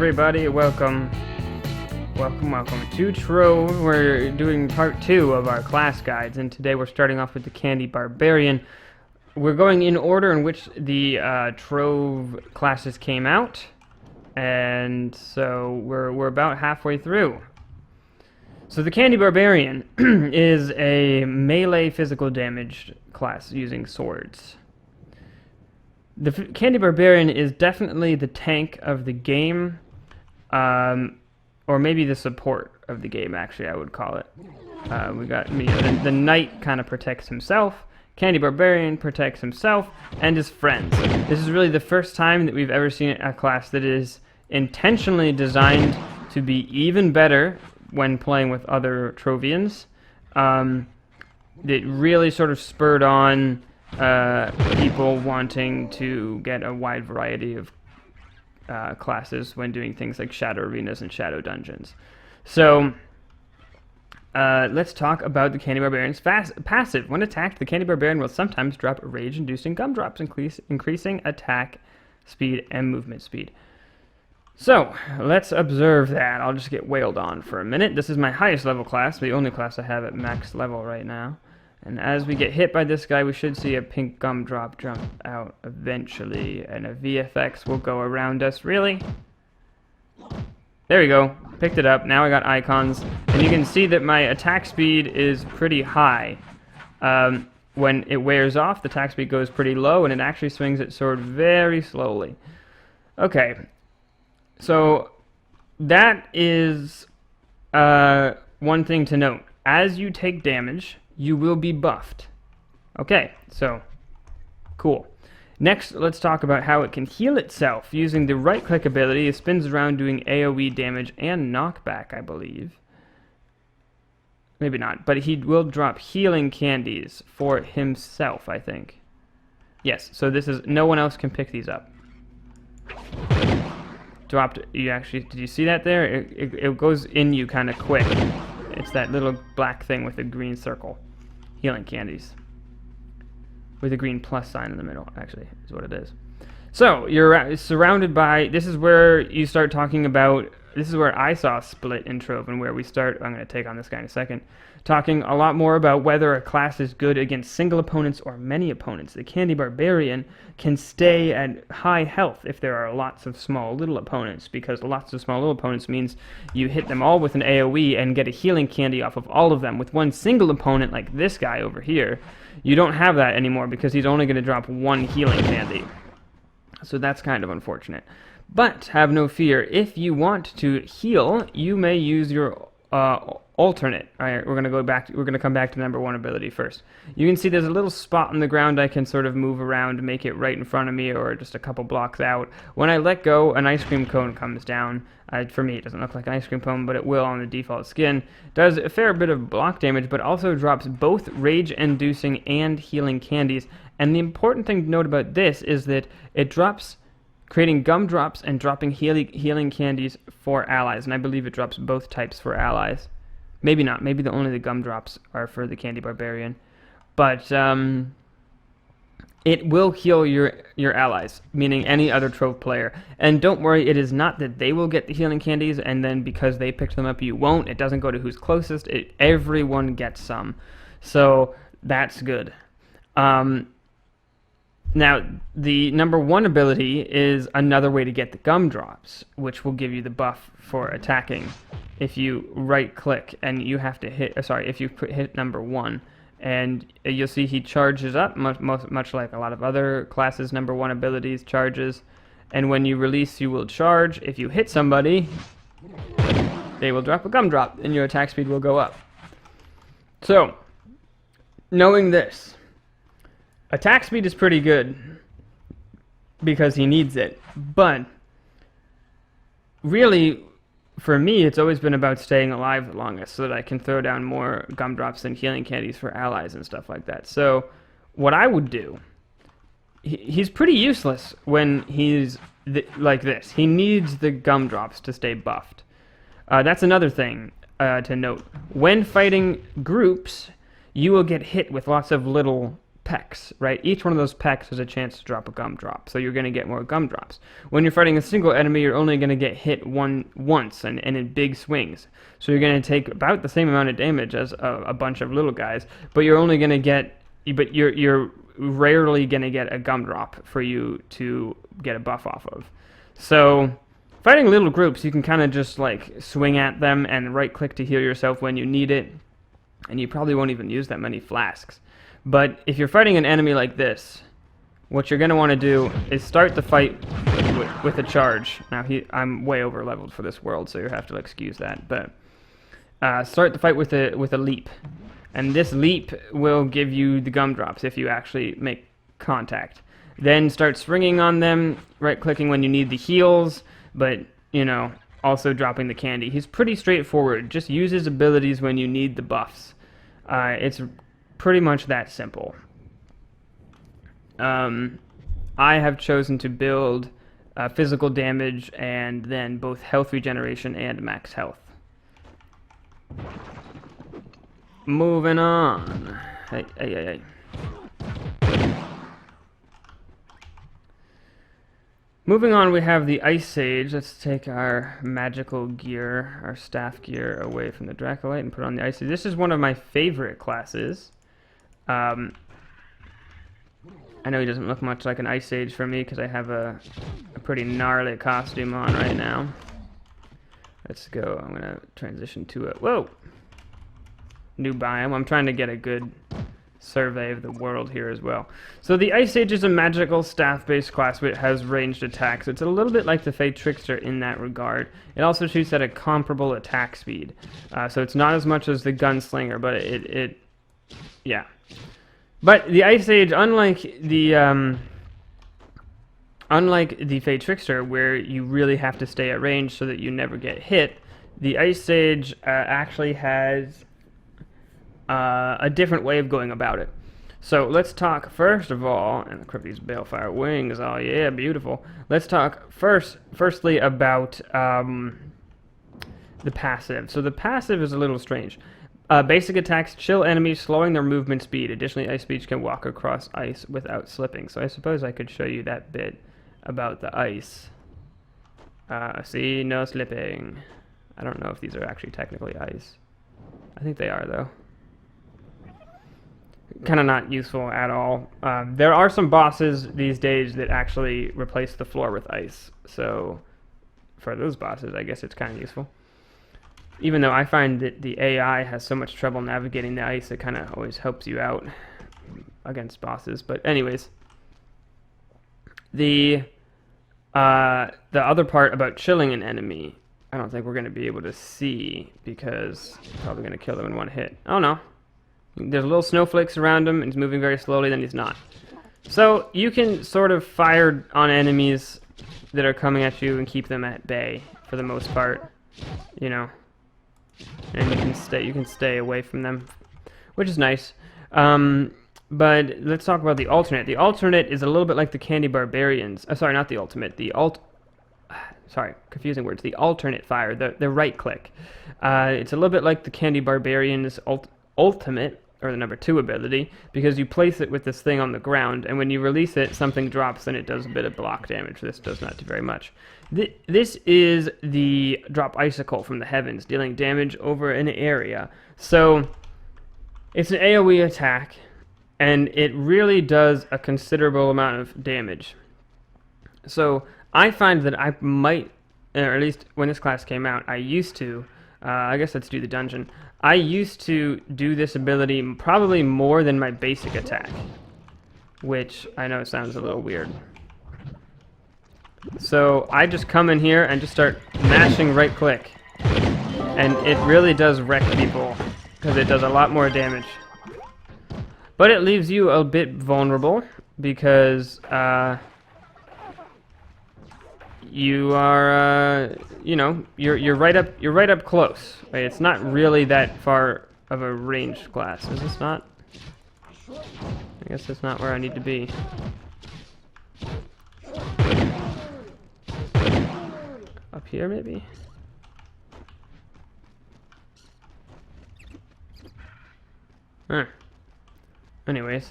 everybody, welcome to Trove. We're doing part 2 of our class guides, and today we're starting off with the Candy Barbarian. We're going in order in which the Trove classes came out, and so we're about halfway through. So the Candy Barbarian is a melee physical damage class using swords. The Candy Barbarian is definitely the tank of the game, or maybe the support of the game, actually, I would call it. We got the Knight kind of protects himself, Candy Barbarian protects himself and his friends. This is really the first time that we've ever seen a class that is intentionally designed to be even better when playing with other Trovians. It really sort of spurred on people wanting to get a wide variety of classes when doing things like shadow arenas and shadow dungeons. So let's talk about the Candy Barbarian's passive. When attacked, the Candy Barbarian will sometimes drop rage-inducing gumdrops, increasing attack speed and movement speed. So let's observe that. I'll just get wailed on for a minute. This is my highest level class, the only class I have at max level right now. And as we get hit by this guy, we should see a pink gumdrop jump out eventually, and a VFX will go around us. Really? There we go. Picked it up. Now I got icons, and you can see that my attack speed is pretty high. When it wears off, the attack speed goes pretty low, and it actually swings its sword very slowly. Okay. So that is one thing to note. As you take damage, you will be buffed. Okay, so cool. Next, let's talk about how it can heal itself. Using the right-click ability, it spins around doing AoE damage and knockback, I believe. Maybe not, but he will drop healing candies for himself, I think. Yes, so this is, no one else can pick these up. Dropped, you actually, did you see that there? It goes in you kind of quick. It's that little black thing with a green circle. Healing candies. With a green plus sign in the middle, actually, is what it is. So, you're surrounded by... This is where you start talking about... This is where I saw a split in Trove, and where we start... I'm going to take on this guy in a second. Talking a lot more about whether a class is good against single opponents or many opponents. The Candy Barbarian can stay at high health if there are lots of small little opponents, because lots of small little opponents means you hit them all with an AoE and get a healing candy off of all of them. With one single opponent like this guy over here, you don't have that anymore because he's only going to drop one healing candy. So that's kind of unfortunate. But have no fear, if you want to heal, you may use your alternate. All right, we're gonna come back to number 1 ability first. You can see there's a little spot on the ground I can sort of move around to make it right in front of me or just a couple blocks out. When I let go, an ice cream cone comes down. For me, it doesn't look like an ice cream cone, but it will on the default skin. Does a fair bit of block damage, but also drops both rage-inducing and healing candies. And the important thing to note about this is that it drops, creating gumdrops and dropping healing candies for allies, and I believe it drops both types for allies. Maybe not. Maybe only the gumdrops are for the Candy Barbarian. But it will heal your allies, meaning any other Trove player. And don't worry, it is not that they will get the healing candies, and then because they picked them up, you won't. It doesn't go to who's closest. Everyone gets some. So that's good. Now, the number 1 ability is another way to get the gumdrops, which will give you the buff for attacking. If you right-click and you have to hit, if you hit number 1, and you'll see he charges up, much like a lot of other classes' number 1 abilities charges. And when you release, you will charge. If you hit somebody, they will drop a gumdrop, and your attack speed will go up. So, knowing this, attack speed is pretty good because he needs it, but really, for me, it's always been about staying alive the longest so that I can throw down more gumdrops and healing candies for allies and stuff like that. So what I would do, he's pretty useless when he's like this. He needs the gumdrops to stay buffed. That's another thing to note. When fighting groups, you will get hit with lots of little pecks, right? Each one of those pecks has a chance to drop a gumdrop, so you're going to get more gumdrops. When you're fighting a single enemy, you're only going to get hit once and in big swings. So you're going to take about the same amount of damage as a bunch of little guys, but you're only going to get, but you're rarely going to get a gumdrop for you to get a buff off of. So fighting little groups, you can kind of just like swing at them and right click to heal yourself when you need it, and you probably won't even use that many flasks. But if you're fighting an enemy like this, what you're going to want to do is start the fight with a charge. Now, I'm way over leveled for this world, so you have to excuse that. But start the fight with a leap. And this leap will give you the gumdrops if you actually make contact. Then start swinging on them, right-clicking when you need the heals, but, you know, also dropping the candy. He's pretty straightforward. Just use his abilities when you need the buffs. It's pretty much that simple. I have chosen to build physical damage and then both health regeneration and max health. Moving on. Hey. Moving on, we have the Ice Sage. Let's take our magical gear, our staff gear, away from the Dracolite and put on the Ice Sage. This is one of my favorite classes. I know he doesn't look much like an Ice Sage for me because I have a pretty gnarly costume on right now. Let's go. I'm going to transition to a... Whoa! New biome. I'm trying to get a good survey of the world here as well. So the Ice Sage is a magical staff-based class which has ranged attacks. It's a little bit like the Fey Trickster in that regard. It also shoots at a comparable attack speed. So it's not as much as the Gunslinger, but yeah. But the Ice Sage, unlike the Fey Trickster, where you really have to stay at range so that you never get hit, the Ice Sage actually has a different way of going about it. So let's talk first of all, and equip these Balefire wings. Oh yeah, beautiful. Let's talk firstly about the passive. So the passive is a little strange. Basic attacks chill enemies, slowing their movement speed. Additionally, Ice Sage can walk across ice without slipping. So I suppose I could show you that bit about the ice. See, no slipping. I don't know if these are actually technically ice. I think they are, though. Kind of not useful at all. There are some bosses these days that actually replace the floor with ice. So for those bosses, I guess it's kind of useful. Even though I find that the AI has so much trouble navigating the ice, it kind of always helps you out against bosses. But anyways, the other part about chilling an enemy, I don't think we're going to be able to see because it's probably going to kill them in one hit. Oh no. There's little snowflakes around him, and he's moving very slowly, then he's not. So you can sort of fire on enemies that are coming at you and keep them at bay for the most part, you know. And you can stay away from them, which is nice. But let's talk about the alternate. The alternate is a little bit like the Candy Barbarians. Sorry, not the ultimate. Sorry, confusing words. The alternate fire, the right click. It's a little bit like the Candy Barbarians ultimate, or the number 2 ability, because you place it with this thing on the ground, and when you release it, something drops and it does a bit of block damage. This does not do very much. This is the drop icicle from the heavens, dealing damage over an area. So it's an AoE attack, and it really does a considerable amount of damage. So I find that I might, or at least when this class came out, I used to, I guess let's do the dungeon. I used to do this ability probably more than my basic attack, which I know sounds a little weird. So I just come in here and just start mashing right click, and it really does wreck people because it does a lot more damage. But it leaves you a bit vulnerable because you are, you know, you're right up close. Right? It's not really that far of a ranged class. Is this not? I guess that's not where I need to be. Up here, maybe? Anyways.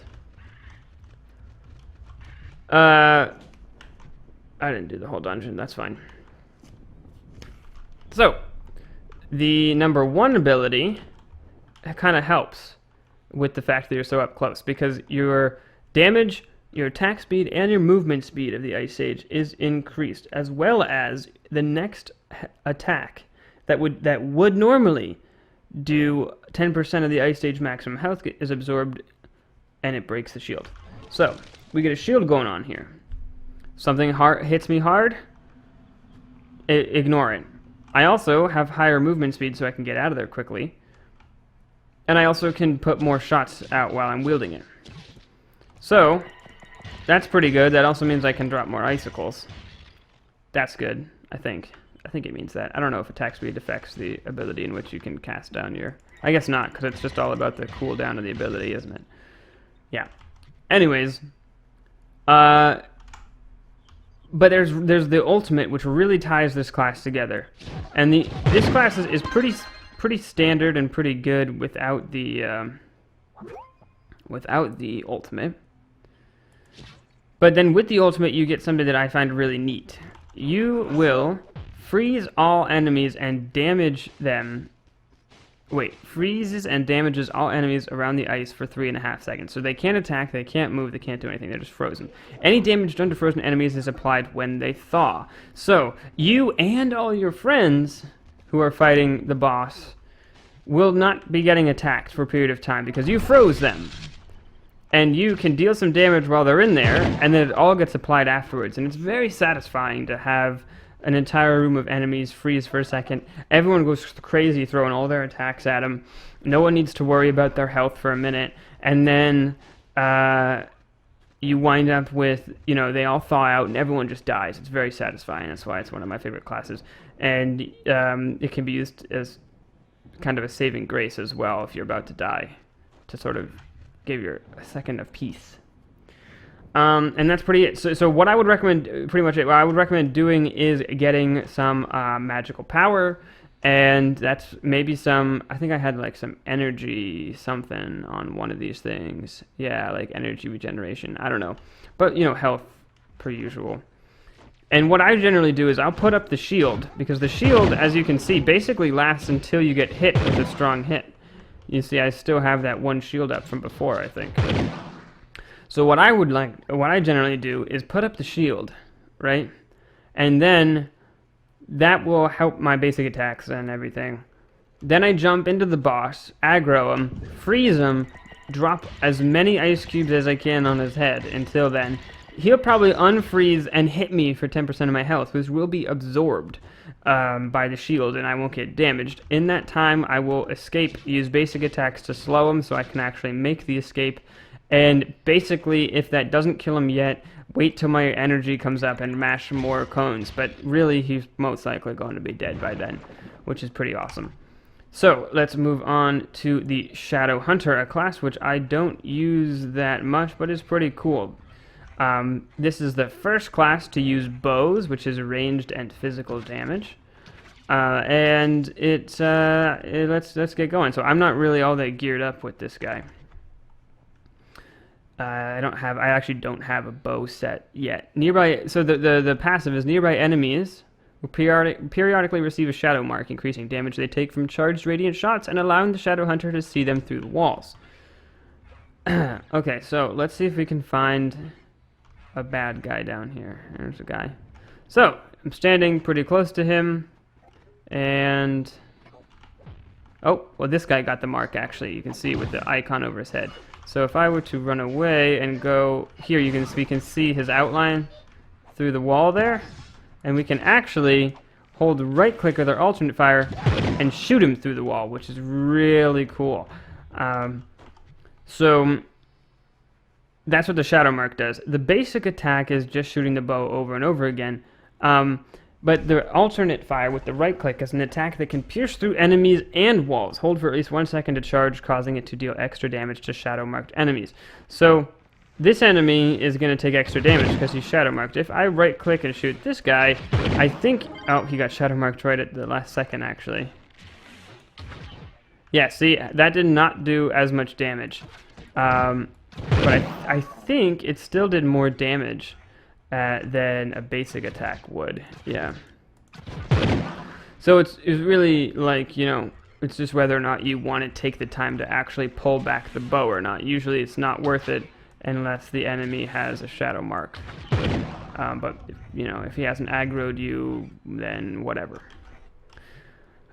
I didn't do the whole dungeon. That's fine. So, the number 1 ability kind of helps with the fact that you're so up close, because your damage, your attack speed, and your movement speed of the Ice Age is increased, as well as the next attack that would normally do 10% of the Ice Age maximum health is absorbed, and it breaks the shield. So, we get a shield going on here. Something hits me hard, ignore it. I also have higher movement speed so I can get out of there quickly. And I also can put more shots out while I'm wielding it. So, that's pretty good. That also means I can drop more icicles. That's good, I think. I think it means that. I don't know if attack speed affects the ability in which you can cast down your... I guess not, because it's just all about the cooldown of the ability, isn't it? Yeah. Anyways, but there's the ultimate, which really ties this class together. And this class is pretty standard and pretty good without the ultimate. But then with the ultimate, you get something that I find really neat. You will freeze all enemies and damage them. Wait, freezes and damages all enemies around the ice for 3.5 seconds. So they can't attack, they can't move, they can't do anything, they're just frozen. Any damage done to frozen enemies is applied when they thaw. So, you and all your friends who are fighting the boss will not be getting attacked for a period of time because you froze them. And you can deal some damage while they're in there, and then it all gets applied afterwards. And it's very satisfying to have an entire room of enemies freeze for a second. Everyone goes crazy throwing all their attacks at them. No one needs to worry about their health for a minute. And then you wind up with, they all thaw out and everyone just dies. It's very satisfying. That's why it's one of my favorite classes. And it can be used as kind of a saving grace as well if you're about to die, to sort of give you a second of peace. And that's pretty it. So what I would recommend, pretty much what I would recommend doing is getting some magical power, and that's maybe some, I think I had like some energy something on one of these things. Yeah, like energy regeneration. I don't know. But, health per usual. And what I generally do is I'll put up the shield, because the shield, as you can see, basically lasts until you get hit with a strong hit. You see, I still have that one shield up from before, I think. So what I generally do is put up the shield, right? And then that will help my basic attacks and everything. Then I jump into the boss, aggro him, freeze him, drop as many ice cubes as I can on his head. Until then, he'll probably unfreeze and hit me for 10% of my health, which will be absorbed by the shield, and I won't get damaged. In that time, I will escape, use basic attacks to slow him so I can actually make the escape. And basically, if that doesn't kill him yet, wait till my energy comes up and mash more cones. But really, he's most likely going to be dead by then, which is pretty awesome. So, let's move on to the Shadow Hunter, a class which I don't use that much, but is pretty cool. This is the first class to use bows, which is ranged and physical damage. And let's get going. So I'm not really all that geared up with this guy. I actually don't have a bow set yet. So the passive is nearby enemies will periodically receive a shadow mark, increasing damage they take from charged radiant shots and allowing the Shadow Hunter to see them through the walls. Okay, so let's see if we can find a bad guy down here. There's a guy. So, I'm standing pretty close to him, and... Oh, well, this guy got the mark, actually. You can see with the icon over his head. So if I were to run away and go here, we can see his outline through the wall there, and we can actually hold the right click with our alternate fire and shoot him through the wall, which is really cool. So that's what the shadow mark does. The basic attack is just shooting the bow over and over again. But the alternate fire with the right click is an attack that can pierce through enemies and walls. Hold for at least 1 second to charge, causing it to deal extra damage to shadow marked enemies. So this enemy is going to take extra damage because he's shadow marked. If I right click and shoot this guy, I think... Oh, he got shadow marked right at the last second, actually. Yeah, see, that did not do as much damage. But I think it still did more damage than a basic attack would. Yeah. So it's really like, you know, it's just whether or not you want to take the time to actually pull back the bow or not. Usually it's not worth it unless the enemy has a shadow mark. But, you know, if he hasn't aggroed you, then whatever.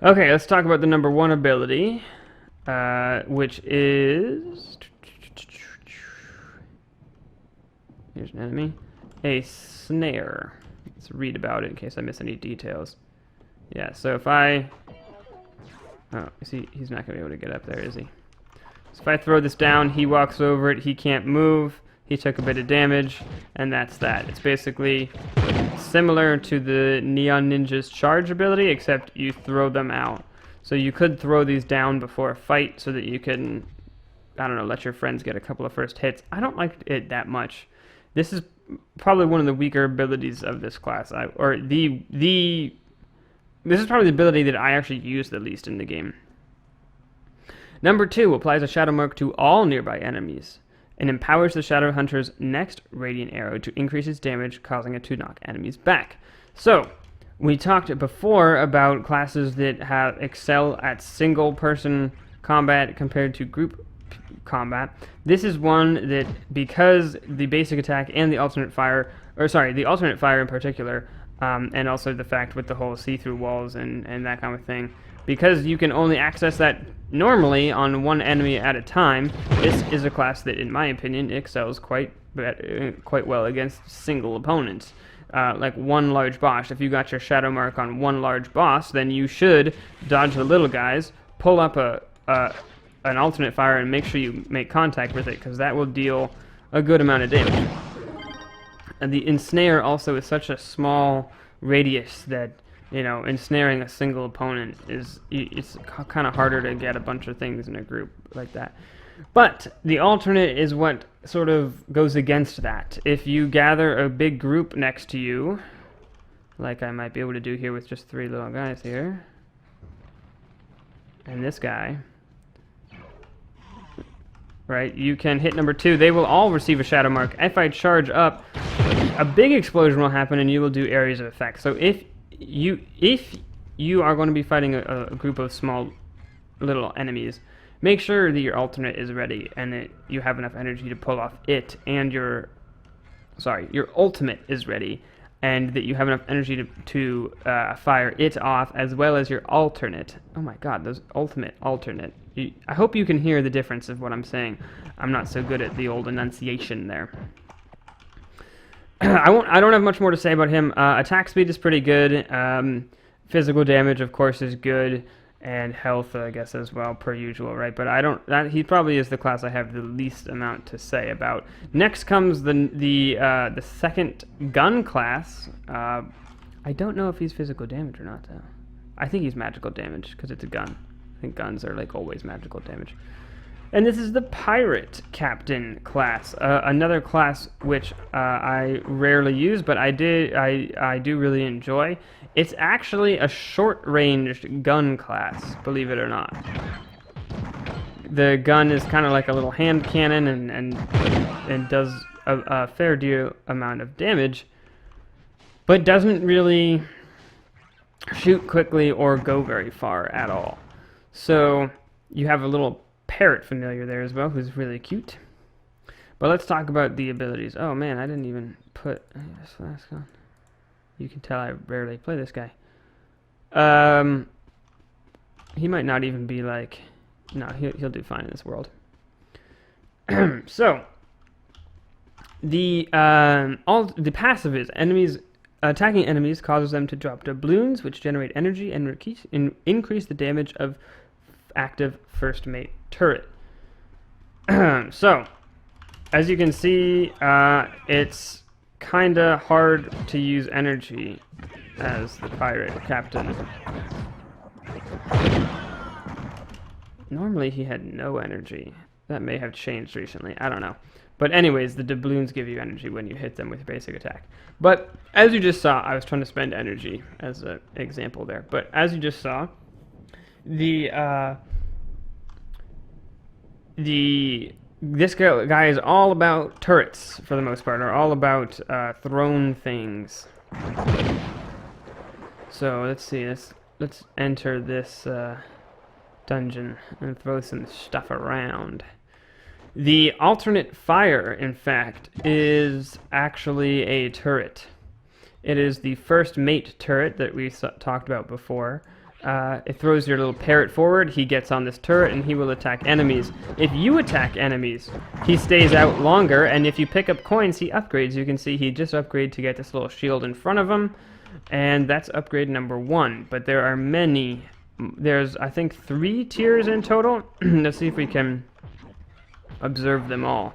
Okay, let's talk about the number 1 ability, which is... Here's an enemy. A snare. Let's read about it in case I miss any details. Yeah, so if I... Oh, see, he's not going to be able to get up there, is he? So if I throw this down, he walks over it, he can't move, he took a bit of damage, and that's that. It's basically similar to the Neon Ninja's charge ability, except you throw them out. So you could throw these down before a fight so that you can, I don't know, let your friends get a couple of first hits. I don't like it that much. This is probably one of the weaker abilities of this class, this is probably the ability that I actually use the least in the game. Number 2 applies a shadow mark to all nearby enemies and empowers the Shadow Hunter's next radiant arrow to increase its damage, causing it to knock enemies back. So, we talked before about classes that excel at single-person combat compared to group combat. This is one that, because the basic attack and the alternate fire, the alternate fire in particular, and also the fact with the whole see-through walls and that kind of thing, because you can only access that normally on one enemy at a time, this is a class that, in my opinion, excels quite well against single opponents. Like one large boss. If you got your shadow mark on one large boss, then you should dodge the little guys, pull up an alternate fire, and make sure you make contact with it, because that will deal a good amount of damage. And the ensnare also is such a small radius that, you know, ensnaring a single opponent it's kind of harder to get a bunch of things in a group like that. But the alternate is what sort of goes against that. If you gather a big group next to you, like I might be able to do here with just 3 little guys here, and this guy, right, you can hit number 2. They will all receive a shadow mark. If I charge up, a big explosion will happen and you will do areas of effect. So if you are going to be fighting a group of small little enemies, make sure that your alternate is ready and that you have enough energy to pull off it, and your ultimate is ready, and that you have enough energy to fire it off, as well as your alternate. Oh my god, those alternate. I hope you can hear the difference of what I'm saying. I'm not so good at the old enunciation there. I don't have much more to say about him. Attack speed is pretty good. Physical damage, of course, is good, and health, I guess, as well, per usual, right? But he probably is the class I have the least amount to say about. Next comes the second gun class. I don't know if he's physical damage or not, though. I think he's magical damage because it's a gun. I think guns are like always magical damage. And this is the Pirate Captain class, another class which I rarely use, but I do really enjoy. It's actually a short-ranged gun class, believe it or not. The gun is kind of like a little hand cannon and does a fair deal amount of damage, but doesn't really shoot quickly or go very far at all. So you have a little parrot familiar there as well, who's really cute. But let's talk about the abilities. Oh man, I didn't even put this flask on. You can tell I rarely play this guy. He might not even be like... No, he'll do fine in this world. So, the passive is attacking enemies causes them to drop doubloons, which generate energy and increase the damage of active first mate turret. So, as you can see, it's kinda hard to use energy as the pirate captain. Normally he had no energy. That may have changed recently, I don't know. But anyways, the doubloons give you energy when you hit them with basic attack. But as you just saw, I was trying to spend energy as an example there. But as you just saw, the this guy is all about turrets for the most part, or all about thrown things. So let's see. Let's enter this dungeon and throw some stuff around. The alternate fire, in fact, is actually a turret. It is the first mate turret that we talked about before. It throws your little parrot forward, he gets on this turret, and he will attack enemies. If you attack enemies, he stays out longer, and if you pick up coins, he upgrades. You can see he just upgraded to get this little shield in front of him, and that's upgrade number 1. But there are many. There's, I think, 3 tiers in total. Let's see if we can observe them all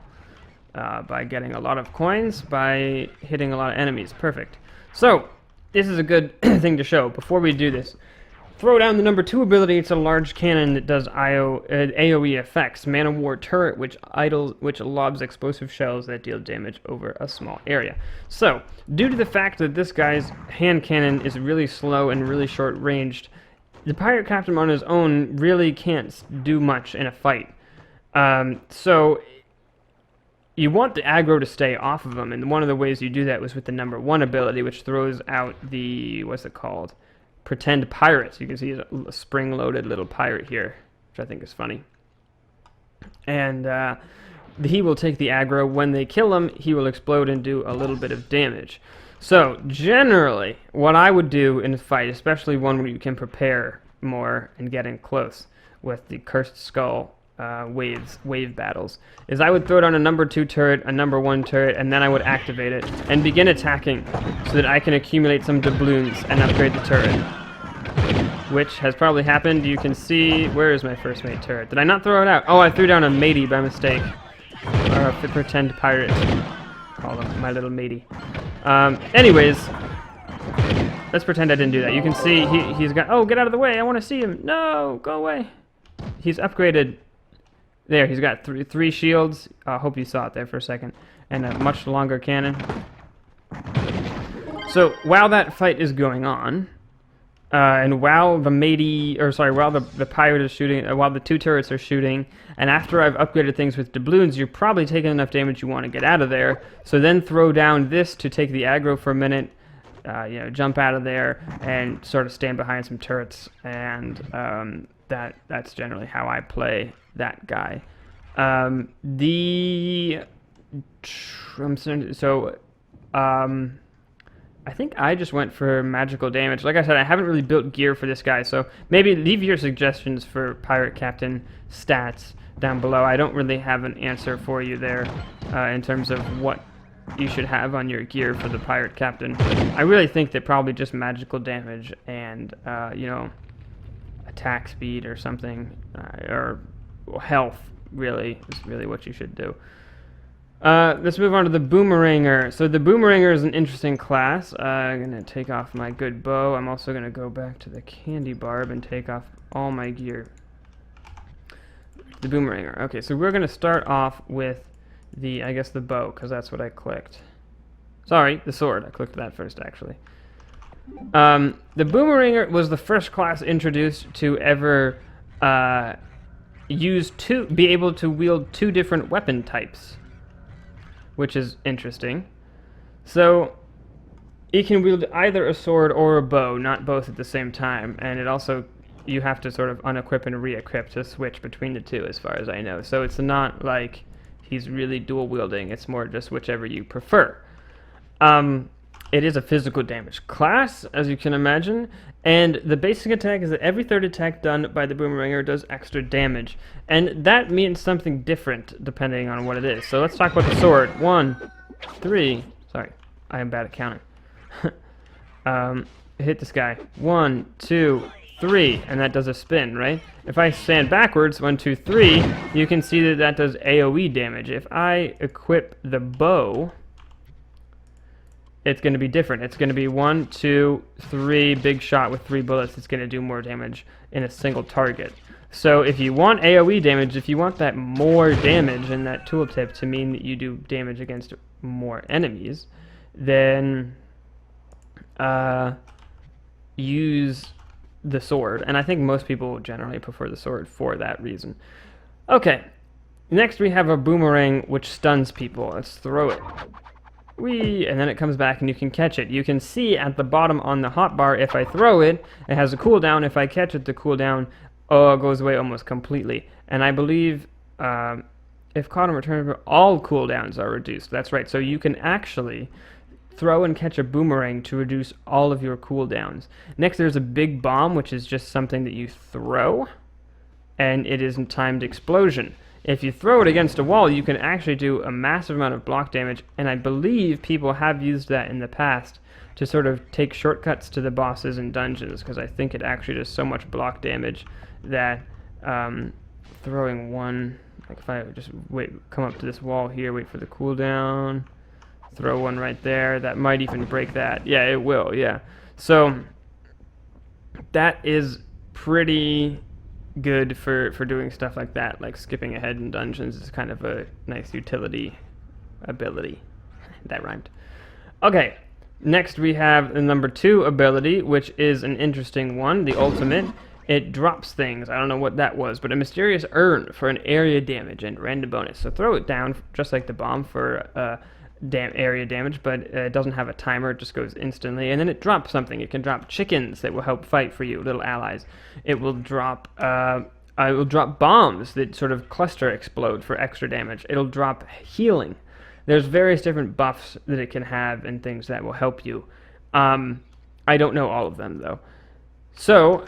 by getting a lot of coins, by hitting a lot of enemies. Perfect. So, this is a good thing to show. Before we do this, throw down the number 2 ability. It's a large cannon that does AoE effects. Man of War turret, which lobs explosive shells that deal damage over a small area. So, due to the fact that this guy's hand cannon is really slow and really short-ranged, the pirate captain on his own really can't do much in a fight. So you want the aggro to stay off of him, and one of the ways you do that was with the number 1 ability, which throws out the, what's it called? Pretend pirate. You can see a spring-loaded little pirate here, which I think is funny. And he will take the aggro. When they kill him, he will explode and do a little bit of damage. So, generally, what I would do in a fight, especially one where you can prepare more and get in close with the Cursed Skull wave battles, is I would throw down a number 2 turret, a number 1 turret, and then I would activate it and begin attacking so that I can accumulate some doubloons and upgrade the turret. Which has probably happened. You can see, where is my first mate turret? Did I not throw it out? Oh, I threw down a matey by mistake. Or a pretend pirate. Call him my little matey. Anyways, let's pretend I didn't do that. You can see he's got, oh, get out of the way, I want to see him. No, go away. He's upgraded. There, he's got three shields. I hope you saw it there for a second. And a much longer cannon. So, while that fight is going on, and while the while the pirate is shooting, while the 2 turrets are shooting, and after I've upgraded things with doubloons, you're probably taking enough damage you want to get out of there. So then throw down this to take the aggro for a minute, jump out of there, and sort of stand behind some turrets, and that's generally how I play that guy. I think I just went for magical damage. Like I said, I haven't really built gear for this guy, so maybe leave your suggestions for Pirate Captain stats down below. I don't really have an answer for you there in terms of what you should have on your gear for the Pirate Captain. I really think that probably just magical damage and, attack speed or something, or health, really, is really what you should do. Let's move on to the Boomeranger. So the Boomeranger is an interesting class. I'm going to take off my good bow. I'm also going to go back to the candy barb and take off all my gear. The Boomeranger. Okay, so we're going to start off with the bow, because that's what I clicked. Sorry, the sword. I clicked that first, actually. The Boomeranger was the first class introduced to ever be able to wield 2 different weapon types, which is interesting. So it can wield either a sword or a bow, not both at the same time, and it also, you have to sort of unequip and re-equip to switch between the 2, as far as I know. So it's not like he's really dual wielding, it's more just whichever you prefer. It is a physical damage class, as you can imagine, and the basic attack is that every third attack done by the Boomeranger does extra damage, and that means something different depending on what it is. So let's talk about the sword. 1, 3, sorry, I am bad at counting. Hit this guy. 1, 2, 3, and that does a spin, right? If I stand backwards, 1, 2, 3, you can see that that does AoE damage. If I equip the bow, it's going to be different. It's going to be 1, 2, 3, big shot with 3 bullets. It's going to do more damage in a single target. So if you want AoE damage, if you want that more damage in that tooltip to mean that you do damage against more enemies, then use the sword. And I think most people generally prefer the sword for that reason. Okay, Next we have a boomerang which stuns people. Let's throw it. Whee! And then it comes back and you can catch it. You can see at the bottom on the hotbar, if I throw it, it has a cooldown. If I catch it, the cooldown goes away almost completely. And I believe if caught and returned, all cooldowns are reduced. That's right. So you can actually throw and catch a boomerang to reduce all of your cooldowns. Next, there's a big bomb, which is just something that you throw, and it is a timed explosion. If you throw it against a wall, you can actually do a massive amount of block damage, and I believe people have used that in the past to sort of take shortcuts to the bosses in dungeons, because I think it actually does so much block damage that throwing one, like if I just come up to this wall here, wait for the cooldown, throw one right there, that might even break that. Yeah, it will, yeah. So that is pretty good for doing stuff like that, like skipping ahead in dungeons is kind of a nice utility ability. That rhymed. Okay, next we have the number 2 ability, which is an interesting one, the ultimate. It drops things. I don't know what that was, but a mysterious urn for an area damage and random bonus. So throw it down, just like the bomb, for area damage, but it doesn't have a timer. It just goes instantly, and then it drops something. It can drop chickens that will help fight for you, little allies. It will drop bombs that sort of cluster explode for extra damage. It'll drop healing. There's various different buffs that it can have and things that will help you. I don't know all of them though. So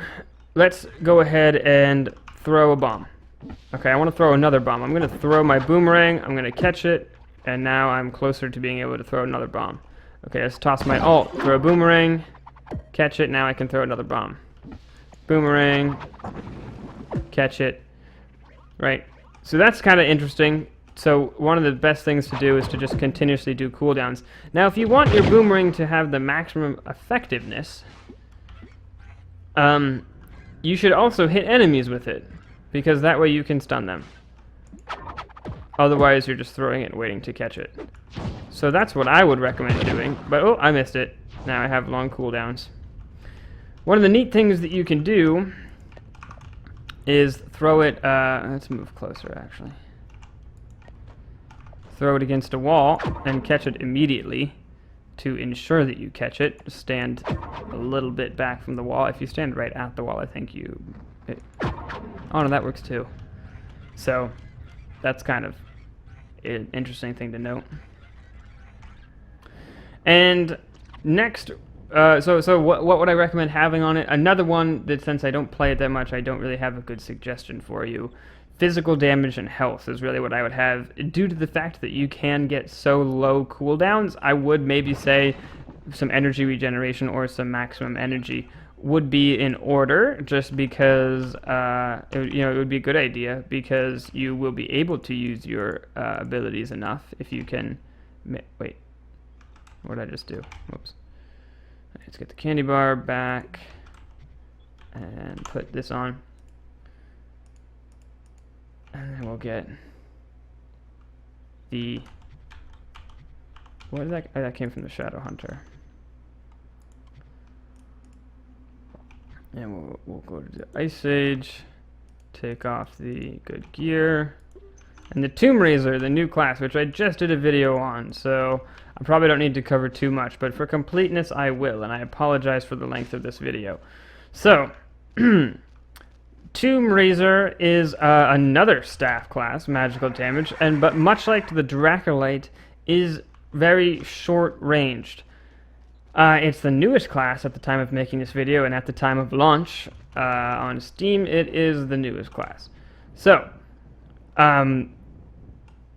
let's go ahead and throw a bomb. Okay, I want to throw another bomb. I'm going to throw my boomerang. I'm going to catch it. And now I'm closer to being able to throw another bomb. Okay, let's toss my ult. Throw a boomerang. Catch it. Now I can throw another bomb. Boomerang. Catch it. Right. So that's kind of interesting. So one of the best things to do is to just continuously do cooldowns. Now if you want your boomerang to have the maximum effectiveness, you should also hit enemies with it, because that way you can stun them. Otherwise, you're just throwing it and waiting to catch it. So that's what I would recommend doing. But, oh, I missed it. Now I have long cooldowns. One of the neat things that you can do is throw it... let's move closer, actually. Throw it against a wall and catch it immediately. To ensure that you catch it, stand a little bit back from the wall. If you stand right at the wall, I think you... Oh, no, that works too. So, that's kind of an interesting thing to note. And next, so what would I recommend having on it? Another one that, since I don't play it that much, I don't really have a good suggestion for you. Physical damage and health is really what I would have. Due to the fact that you can get so low cooldowns, I would maybe say some energy regeneration or some maximum energy would be in order, just because it would be a good idea, because you will be able to use your abilities enough if you can. Wait, what did I just do? Whoops. Let's get the candy bar back and put this on, and then we'll get the. What is that? Oh, that came from the Shadow Hunter. And we'll go to the Ice Age, take off the good gear, and the Tomb Raiser, the new class, which I just did a video on, so I probably don't need to cover too much, but for completeness I will, and I apologize for the length of this video. So, Tomb Raiser is another staff class, magical damage, but much like the Dracolite, is very short-ranged. It's the newest class at the time of making this video, and at the time of launch on Steam, it is the newest class. So,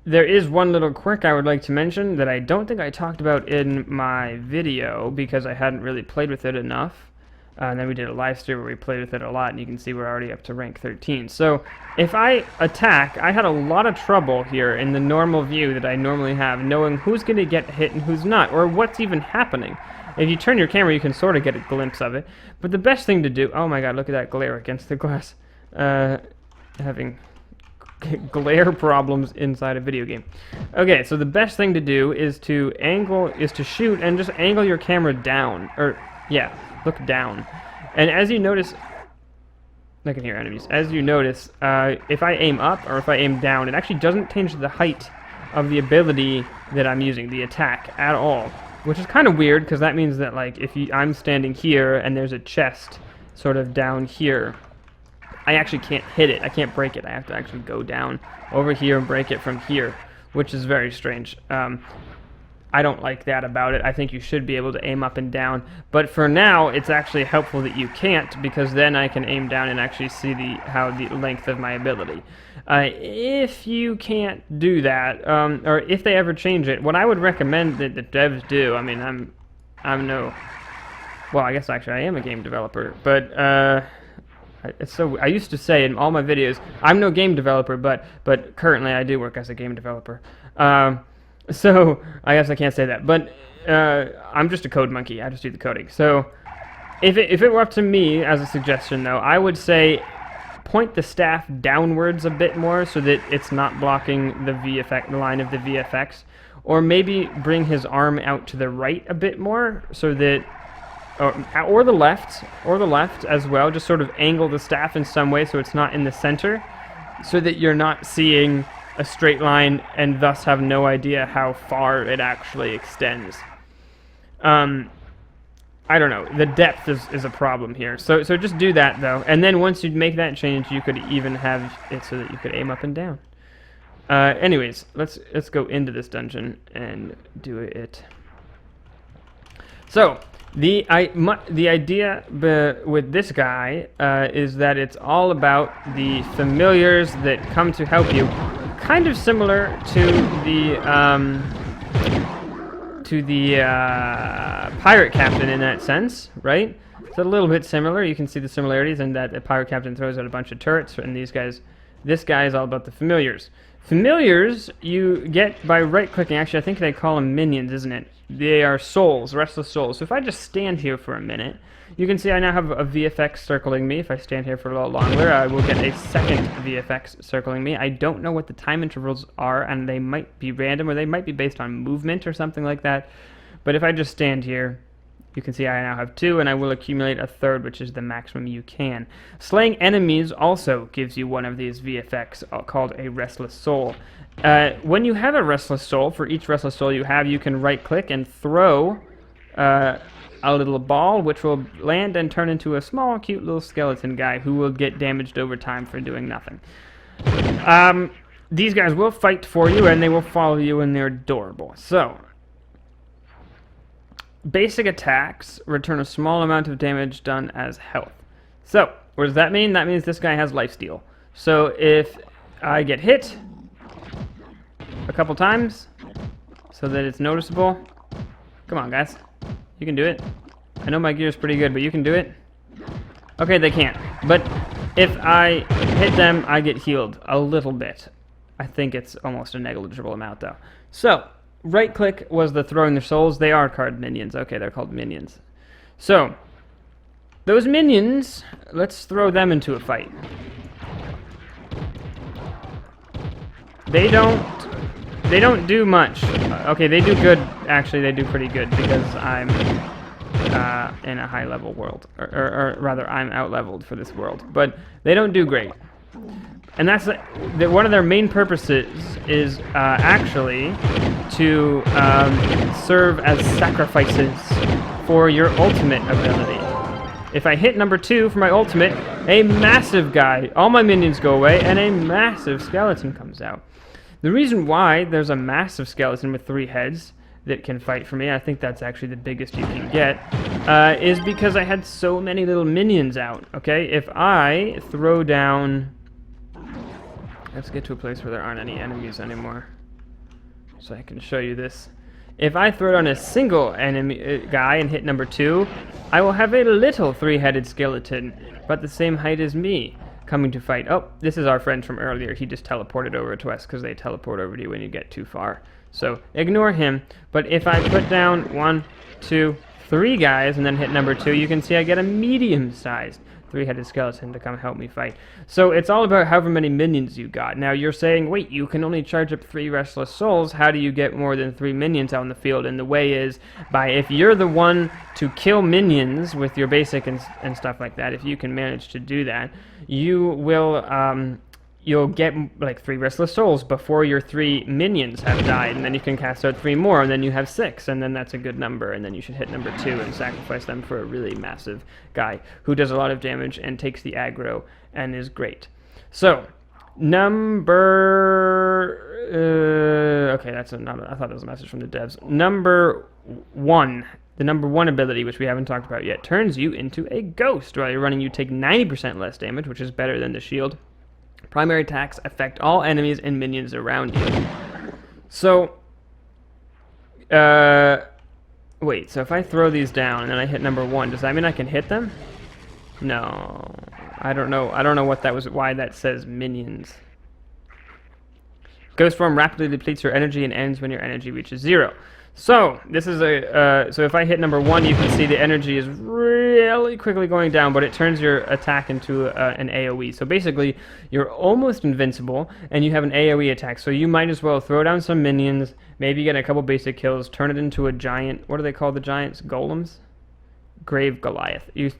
there is one little quirk I would like to mention that I don't think I talked about in my video, because I hadn't really played with it enough. And then we did a live stream where we played with it a lot, and you can see we're already up to rank 13. So, if I attack, I had a lot of trouble here in the normal view that I normally have, knowing who's going to get hit and who's not, or what's even happening. If you turn your camera, you can sort of get a glimpse of it. But the best thing to do... Oh my god, look at that glare against the glass. Having glare problems inside a video game. Okay, so the best thing to do is to shoot and just angle your camera down. Or, yeah, look down. And as you notice... I can hear enemies. As you notice, if I aim up or if I aim down, it actually doesn't change the height of the ability that I'm using, the attack, at all. Which is kind of weird, because that means that, like, if I'm standing here and there's a chest sort of down here, I actually can't hit it. I can't break it. I have to actually go down over here and break it from here, which is very strange. I don't like that about it. I think you should be able to aim up and down. But for now, it's actually helpful that you can't, because then I can aim down and actually see how the length of my ability. If you can't do that, or if they ever change it, what I would recommend that the devs do, I mean, I'm no... Well, I guess actually I am a game developer, but I used to say in all my videos, I'm no game developer, but currently I do work as a game developer. So I guess I can't say that, but I'm just a code monkey. I just do the coding. So if it were up to me as a suggestion, though, I would say point the staff downwards a bit more so that it's not blocking the line of the VFX, or maybe bring his arm out to the right a bit more so that, or the left as well. Just sort of angle the staff in some way so it's not in the center, so that you're not seeing a straight line and thus have no idea how far it actually extends. I don't know. The depth is a problem here. So just do that, though. And then once you make that change, you could even have it so that you could aim up and down. Anyways, let's go into this dungeon and do it. So the idea with this guy is that it's all about the familiars that come to help you. Kind of similar to the pirate captain in that sense, right? It's a little bit similar. You can see the similarities in that the pirate captain throws out a bunch of turrets, and this guy is all about the familiars. Familiars you get by right-clicking. Actually, I think they call them minions, isn't it? They are souls, restless souls. So if I just stand here for a minute, you can see I now have a VFX circling me. If I stand here for a little longer, I will get a second VFX circling me. I don't know what the time intervals are, and they might be random, or they might be based on movement or something like that. But if I just stand here, you can see I now have 2, and I will accumulate a third, which is the maximum you can. Slaying enemies also gives you one of these VFX called a Restless Soul. When you have a Restless Soul, for each Restless Soul you have, you can right-click and throw a little ball, which will land and turn into a small, cute little skeleton guy who will get damaged over time for doing nothing. These guys will fight for you, and they will follow you, and they're adorable. So, basic attacks return a small amount of damage done as health. So, what does that mean? That means this guy has lifesteal. So, if I get hit a couple times so that it's noticeable, come on, guys. You can do it. I know my gear's pretty good, but you can do it. Okay, they can't. But if I hit them, I get healed a little bit. I think it's almost a negligible amount, though. So, right-click was the throwing their souls. They are called minions. Okay, they're called minions. So, those minions, let's throw them into a fight. They don't do much. Okay, they do good. Actually, they do pretty good because I'm in a high-level world. Or rather, I'm out-leveled for this world. But they don't do great. And that's one of their main purposes is actually to serve as sacrifices for your ultimate ability. If I hit number 2 for my ultimate, a massive guy, all my minions go away, and a massive skeleton comes out. The reason why there's a massive skeleton with 3 heads that can fight for me, I think that's actually the biggest you can get, is because I had so many little minions out, okay? If I throw down... Let's get to a place where there aren't any enemies anymore, so I can show you this. If I throw down a single enemy guy and hit number 2, I will have a little 3-headed skeleton, about the same height as me, coming to fight. Oh, this is our friend from earlier. He just teleported over to us because they teleport over to you when you get too far. So ignore him. But if I put down 1, 2, 3 guys and then hit number 2, you can see I get a medium-sized. three-headed skeleton to come help me fight. So it's all about however many minions you got. Now you're saying, wait, you can only charge up 3 restless souls. How do you get more than 3 minions out in the field? And the way is by, if you're the one to kill minions with your basic and stuff like that, if you can manage to do that, you will you'll get like 3 restless souls before your 3 minions have died, and then you can cast out 3 more, and then you have 6, and then that's a good number, and then you should hit number 2 and sacrifice them for a really massive guy who does a lot of damage and takes the aggro and is great. So okay, I thought that was a message from the devs. Number 1. The number 1 ability, which we haven't talked about yet, turns you into a ghost. While you're running, you take 90% less damage, which is better than the shield. Primary attacks affect all enemies and minions around you. So, wait, so if I throw these down and then I hit number 1, does that mean I can hit them? No. I don't know what that was, why that says minions. Ghost form rapidly depletes your energy and ends when your energy reaches 0. So, this is so if I hit number 1, you can see the energy is really quickly going down, but it turns your attack into an AoE. So basically, you're almost invincible, and you have an AoE attack, so you might as well throw down some minions, maybe get a couple basic kills, turn it into a giant, what do they call the giants? Golems? Grave Goliath. You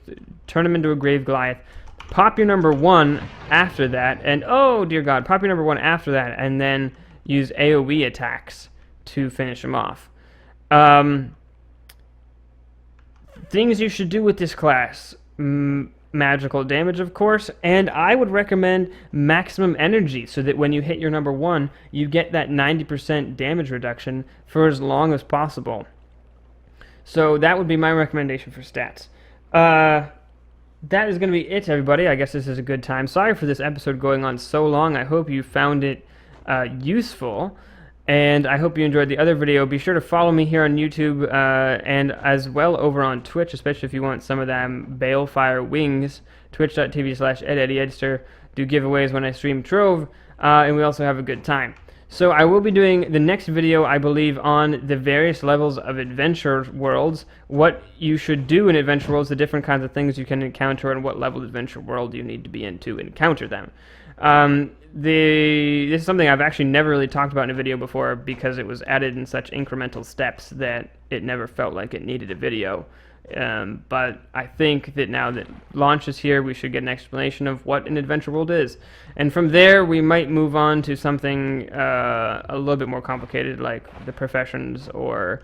turn them into a Grave Goliath, pop your number 1 after that, and oh dear god, pop your number 1 after that, and then use AoE attacks to finish them off. Things you should do with this class. Magical damage, of course, and I would recommend maximum energy so that when you hit your number 1, you get that 90% damage reduction for as long as possible. So that would be my recommendation for stats. That is going to be it, everybody. I guess this is a good time. Sorry for this episode going on so long. I hope you found it useful. And I hope you enjoyed the other video. Be sure to follow me here on YouTube and as well over on Twitch, especially if you want some of them Balefire wings. Twitch.tv/EdEddieEdster. Do giveaways when I stream Trove, and we also have a good time. So I will be doing the next video, I believe, on the various levels of adventure worlds, what you should do in adventure worlds, the different kinds of things you can encounter, and what level of adventure world you need to be in to encounter them. This is something I've actually never really talked about in a video before because it was added in such incremental steps that it never felt like it needed a video. But I think that now that launch is here, we should get an explanation of what an adventure world is. And from there, we might move on to something a little bit more complicated, like the professions or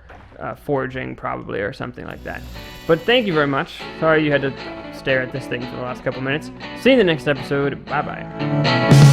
foraging, probably, or something like that. But thank you very much. Sorry you had to stare at this thing for the last couple minutes. See you in the next episode. Bye-bye.